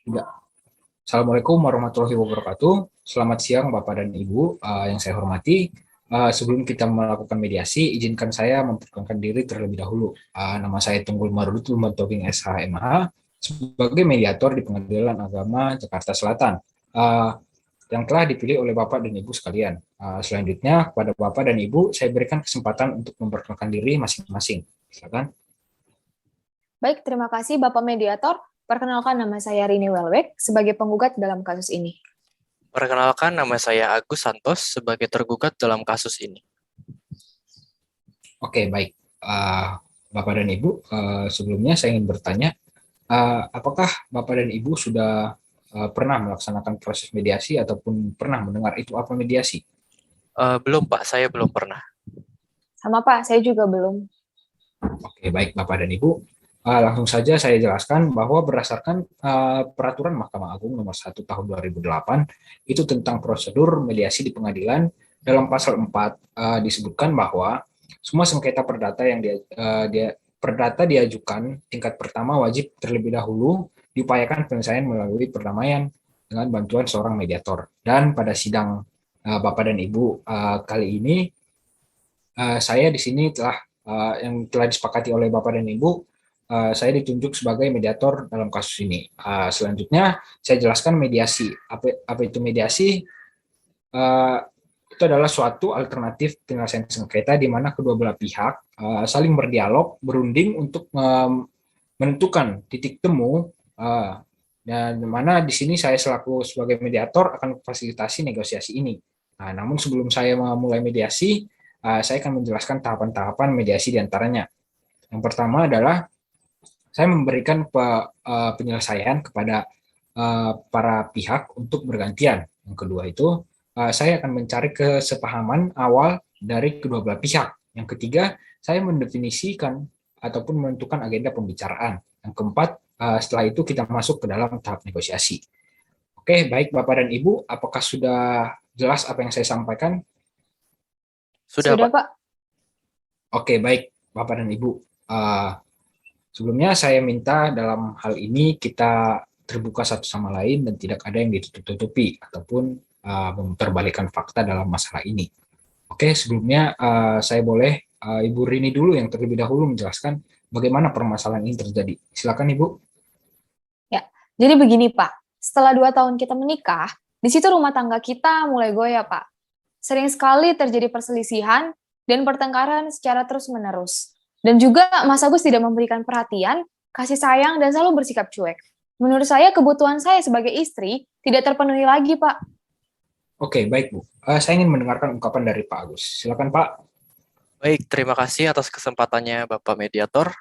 Ya. Assalamualaikum warahmatullahi wabarakatuh. Selamat siang Bapak dan Ibu yang saya hormati. Sebelum kita melakukan mediasi, izinkan saya memperkenalkan diri terlebih dahulu. Nama saya Tunggul Marudutul Mantobing SHMH sebagai mediator di Pengadilan Agama Jakarta Selatan yang telah dipilih oleh Bapak dan Ibu sekalian. Selanjutnya, kepada Bapak dan Ibu, saya berikan kesempatan untuk memperkenalkan diri masing-masing. Silakan. Baik, terima kasih Bapak Mediator. Perkenalkan nama saya Rini Welwek sebagai penggugat dalam kasus ini. Perkenalkan, nama saya Agus Santos sebagai tergugat dalam kasus ini. Oke, baik. Bapak dan Ibu, sebelumnya saya ingin bertanya, apakah Bapak dan Ibu sudah pernah melaksanakan proses mediasi ataupun pernah mendengar itu apa mediasi? Belum, Pak. Saya belum pernah. Sama Pak, saya juga belum. Oke, baik Bapak dan Ibu. Langsung saja saya jelaskan bahwa berdasarkan Peraturan Mahkamah Agung Nomor 1 Tahun 2008 itu tentang prosedur mediasi di pengadilan, dalam pasal 4 disebutkan bahwa semua sengketa perdata yang perdata diajukan tingkat pertama wajib terlebih dahulu diupayakan penyelesaian melalui perdamaian dengan bantuan seorang mediator. Dan pada sidang Bapak dan Ibu kali ini saya di sini yang telah disepakati oleh Bapak dan Ibu, saya ditunjuk sebagai mediator dalam kasus ini. Selanjutnya saya jelaskan mediasi. Apa itu mediasi? Itu adalah suatu alternatif penyelesaian sengketa di mana kedua belah pihak saling berdialog, berunding untuk menentukan titik temu, dan mana di sini saya selaku sebagai mediator akan fasilitasi negosiasi ini. Namun sebelum saya memulai mediasi, saya akan menjelaskan tahapan-tahapan mediasi diantaranya. Yang pertama adalah saya memberikan penyelesaian kepada para pihak untuk bergantian. Yang kedua itu, saya akan mencari kesepahaman awal dari kedua belah pihak. Yang ketiga, saya mendefinisikan ataupun menentukan agenda pembicaraan. Yang keempat, setelah itu kita masuk ke dalam tahap negosiasi. Oke, baik Bapak dan Ibu, apakah sudah jelas apa yang saya sampaikan? Sudah, Pak. Pak. Oke, baik Bapak dan Ibu. Sebelumnya saya minta dalam hal ini kita terbuka satu sama lain dan tidak ada yang ditutup-tutupi ataupun memutarbalikkan fakta dalam masalah ini. Oke, sebelumnya saya boleh Ibu Rini dulu yang terlebih dahulu menjelaskan bagaimana permasalahan ini terjadi. Silakan Ibu. Ya, jadi begini Pak, setelah 2 tahun kita menikah, di situ rumah tangga kita mulai goyah Pak. Sering sekali terjadi perselisihan dan pertengkaran secara terus-menerus. Dan juga Mas Agus tidak memberikan perhatian, kasih sayang, dan selalu bersikap cuek. Menurut saya kebutuhan saya sebagai istri tidak terpenuhi lagi Pak. Oke, baik Bu. Saya ingin mendengarkan ungkapan dari Pak Agus. Silakan Pak. Baik, terima kasih atas kesempatannya Bapak Mediator.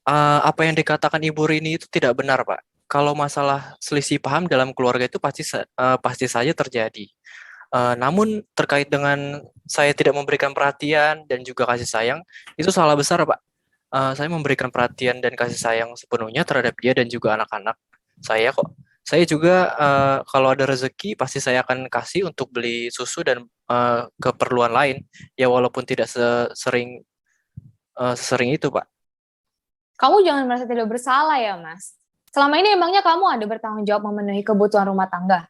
Apa yang dikatakan Ibu Rini itu tidak benar, Pak. Kalau masalah selisih paham dalam keluarga itu pasti saja terjadi. Namun terkait dengan saya tidak memberikan perhatian dan juga kasih sayang, itu salah besar, Pak. Saya memberikan perhatian dan kasih sayang sepenuhnya terhadap dia dan juga anak-anak saya kok. Saya juga kalau ada rezeki pasti saya akan kasih untuk beli susu dan keperluan lain. Ya walaupun tidak sesering itu, Pak. Kamu jangan merasa tidak bersalah ya Mas. Selama ini emangnya kamu ada bertanggung jawab memenuhi kebutuhan rumah tangga?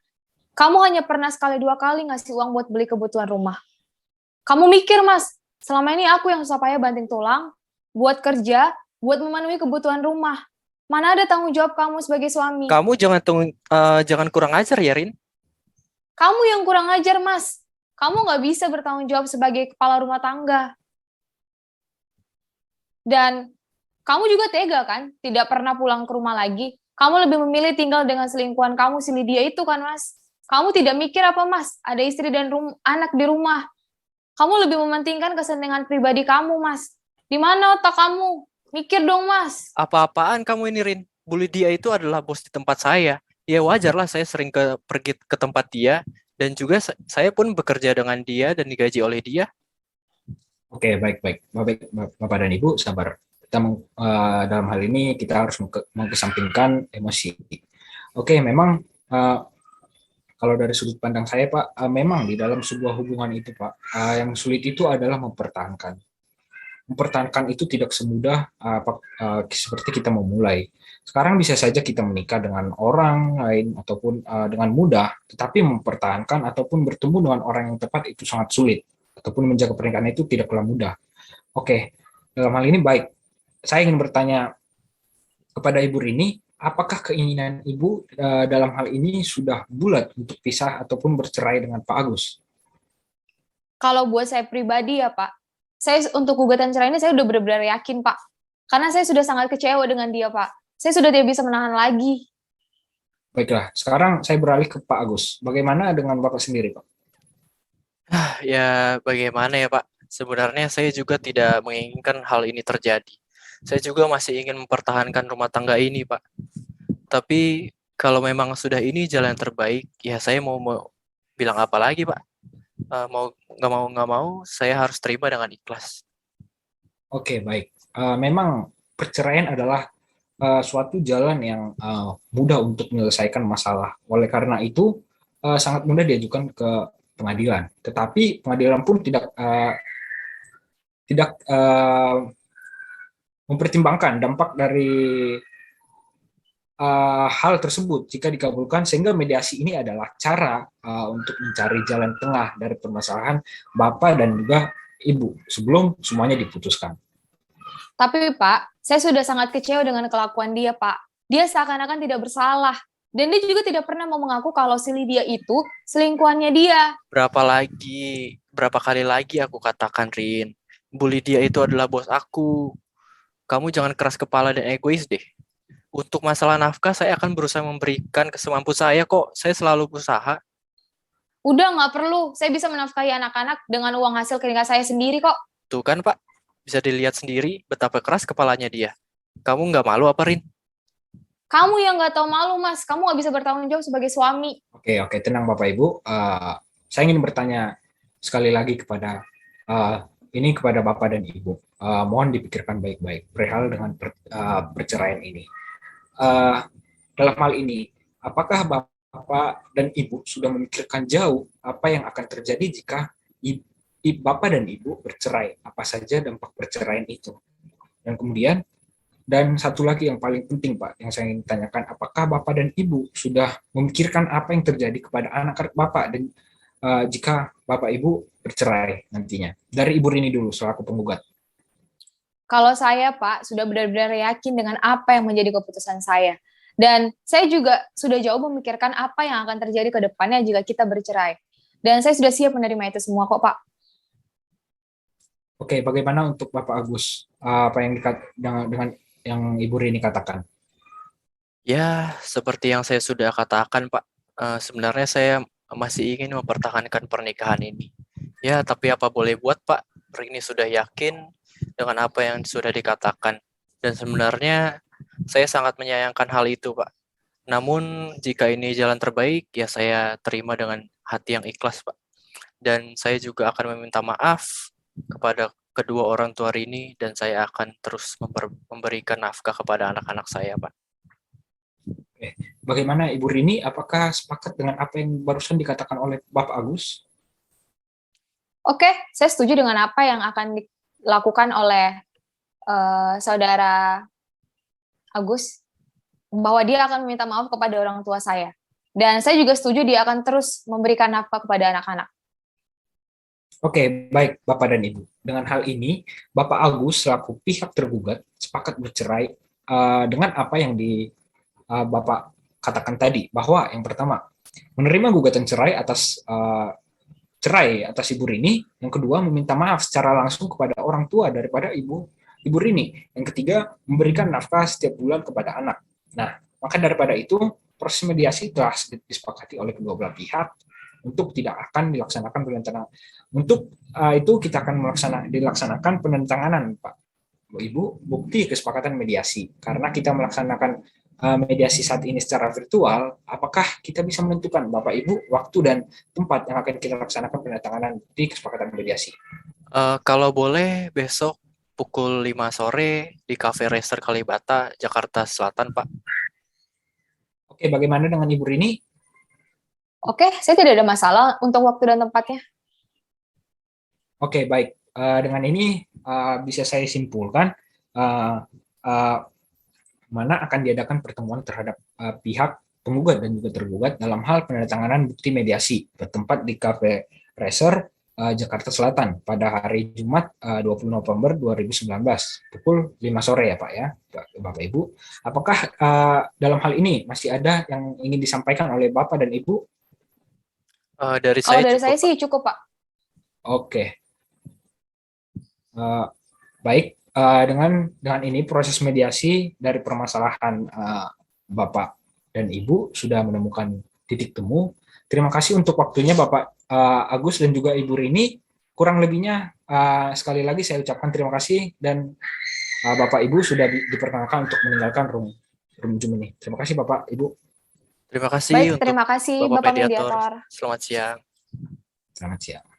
Kamu hanya pernah sekali 2 kali ngasih uang buat beli kebutuhan rumah. Kamu mikir Mas, selama ini aku yang susah payah banting tulang, buat kerja, buat memenuhi kebutuhan rumah. Mana ada tanggung jawab kamu sebagai suami? Kamu jangan kurang ajar ya, Rin. Kamu yang kurang ajar, Mas. Kamu nggak bisa bertanggung jawab sebagai kepala rumah tangga. Dan kamu juga tega kan? Tidak pernah pulang ke rumah lagi. Kamu lebih memilih tinggal dengan selingkuhan kamu, si Lydia itu kan, Mas? Kamu tidak mikir apa, Mas? Ada istri dan anak di rumah. Kamu lebih mementingkan kesenangan pribadi kamu, Mas. Di mana otak kamu? Mikir dong, Mas. Apa-apaan kamu ini, Rin? Bu Lydia itu adalah bos di tempat saya. Ya wajarlah saya sering pergi ke tempat dia, dan juga saya pun bekerja dengan dia dan digaji oleh dia. Oke, baik. Bapak dan Ibu, sabar. Dalam hal ini kita harus mengesampingkan emosi. Oke, memang kalau dari sudut pandang saya, Pak, memang di dalam sebuah hubungan itu, Pak, yang sulit itu adalah mempertahankan. Mempertahankan itu tidak semudah seperti kita memulai. Sekarang bisa saja kita menikah dengan orang lain ataupun dengan mudah, tetapi mempertahankan ataupun bertemu dengan orang yang tepat itu sangat sulit, ataupun menjaga pernikahan itu tidaklah mudah. Oke, dalam hal ini baik. Saya ingin bertanya kepada Ibu Rini, apakah keinginan Ibu dalam hal ini sudah bulat untuk pisah ataupun bercerai dengan Pak Agus? Kalau buat saya pribadi ya Pak, saya untuk gugatan cerai ini saya udah benar-benar yakin Pak. Karena saya sudah sangat kecewa dengan dia Pak. Saya sudah tidak bisa menahan lagi. Baiklah, sekarang saya beralih ke Pak Agus. Bagaimana dengan Bapak sendiri, Pak? Ya, bagaimana ya Pak? Sebenarnya saya juga tidak menginginkan hal ini terjadi. Saya juga masih ingin mempertahankan rumah tangga ini, Pak. Tapi kalau memang sudah ini jalan terbaik, ya saya mau bilang apa lagi, Pak? Nggak mau, saya harus terima dengan ikhlas. Oke, baik. Memang perceraian adalah suatu jalan yang mudah untuk menyelesaikan masalah. Oleh karena itu, sangat mudah diajukan ke pengadilan. Tetapi pengadilan pun tidak mempertimbangkan dampak dari hal tersebut jika dikabulkan, sehingga mediasi ini adalah cara untuk mencari jalan tengah dari permasalahan Bapak dan juga Ibu sebelum semuanya diputuskan. Tapi Pak, saya sudah sangat kecewa dengan kelakuan dia Pak. Dia seakan-akan tidak bersalah. Dan dia juga tidak pernah mau mengaku kalau si Lydia itu selingkuhannya dia. Berapa kali lagi aku katakan, Rin, Bu Lydia itu adalah bos aku. Kamu jangan keras kepala dan egois deh. Untuk masalah nafkah, saya akan berusaha memberikan kesemampu saya kok. Saya selalu berusaha. Udah nggak perlu, saya bisa menafkahi anak-anak dengan uang hasil keringat saya sendiri kok. Tuh kan, Pak. Bisa dilihat sendiri betapa keras kepalanya dia. Kamu nggak malu apa, Rin? Kamu yang nggak tahu malu, Mas. Kamu nggak bisa bertanggung jawab sebagai suami. Oke, tenang Bapak Ibu. Saya ingin bertanya sekali lagi kepada Bapak dan Ibu. Mohon dipikirkan baik-baik perihal dengan perceraian ini. Dalam hal ini, apakah Bapak dan Ibu sudah memikirkan jauh apa yang akan terjadi jika Bapak dan Ibu bercerai? Apa saja dampak perceraian itu? Dan kemudian, dan satu lagi yang paling penting Pak, yang saya ingin tanyakan, apakah Bapak dan Ibu sudah memikirkan apa yang terjadi kepada anak Bapak dan jika Bapak Ibu bercerai nantinya? Dari Ibu Rini dulu selaku penggugat. Kalau saya, Pak, sudah benar-benar yakin dengan apa yang menjadi keputusan saya. Dan saya juga sudah jauh memikirkan apa yang akan terjadi ke depannya jika kita bercerai. Dan saya sudah siap menerima itu semua kok, Pak. Oke, bagaimana untuk Bapak Agus? Apa yang dengan yang Ibu Rini katakan? Ya, seperti yang saya sudah katakan, Pak. Sebenarnya saya masih ingin mempertahankan pernikahan ini. Ya, tapi apa boleh buat, Pak? Rini sudah yakin dengan apa yang sudah dikatakan. Dan sebenarnya saya sangat menyayangkan hal itu, Pak. Namun, jika ini jalan terbaik, ya saya terima dengan hati yang ikhlas, Pak. Dan saya juga akan meminta maaf kepada kedua orang tua Rini, dan saya akan terus memberikan nafkah kepada anak-anak saya, Pak. Bagaimana Ibu Rini? Apakah sepakat dengan apa yang barusan dikatakan oleh Bapak Agus? Oke, saya setuju dengan apa yang akan dilakukan oleh saudara Agus, bahwa dia akan meminta maaf kepada orang tua saya. Dan saya juga setuju dia akan terus memberikan nafkah kepada anak-anak. Oke, baik Bapak dan Ibu. Dengan hal ini, Bapak Agus selaku pihak tergugat sepakat bercerai dengan apa yang Bapak katakan tadi, bahwa yang pertama, menerima gugatan cerai atas Ibu Rini, yang kedua meminta maaf secara langsung kepada orang tua daripada Ibu Rini, yang ketiga memberikan nafkah setiap bulan kepada anak. Nah, maka daripada itu proses mediasi telah disepakati oleh kedua belah pihak untuk tidak akan dilaksanakan penentangan. Untuk itu kita akan dilaksanakan penentanganan, Pak Ibu, bukti kesepakatan mediasi. Karena kita melaksanakan mediasi saat ini secara virtual, apakah kita bisa menentukan Bapak Ibu waktu dan tempat yang akan kita laksanakan penentanganan di kesepakatan mediasi? Kalau boleh besok pukul 5 sore di Cafe Racer Kalibata, Jakarta Selatan, Pak. Oke, bagaimana dengan Ibu Rini? Oke, saya tidak ada masalah untuk waktu dan tempatnya. Oke, baik. Dengan ini bisa saya simpulkan mana akan diadakan pertemuan terhadap pihak penggugat dan juga tergugat dalam hal penandatanganan bukti mediasi bertempat di Cafe Racer, Jakarta Selatan pada hari Jumat 20 November 2019 pukul 5 sore ya Pak ya, Bapak Ibu. Apakah dalam hal ini masih ada yang ingin disampaikan oleh Bapak dan Ibu? Dari Kalau saya dari cukup, saya Pak. sih cukup, Pak. Oke. Baik, dengan ini proses mediasi dari permasalahan Bapak dan Ibu sudah menemukan titik temu. Terima kasih untuk waktunya Bapak Agus dan juga Ibu Rini. Kurang lebihnya sekali lagi saya ucapkan terima kasih dan Bapak Ibu sudah diperkenalkan untuk meninggalkan room Zoom ini. Terima kasih Bapak Ibu. Terima kasih Baik, untuk terima kasih Bapak Bapak Mediator. Mediator. Selamat siang. Selamat siang.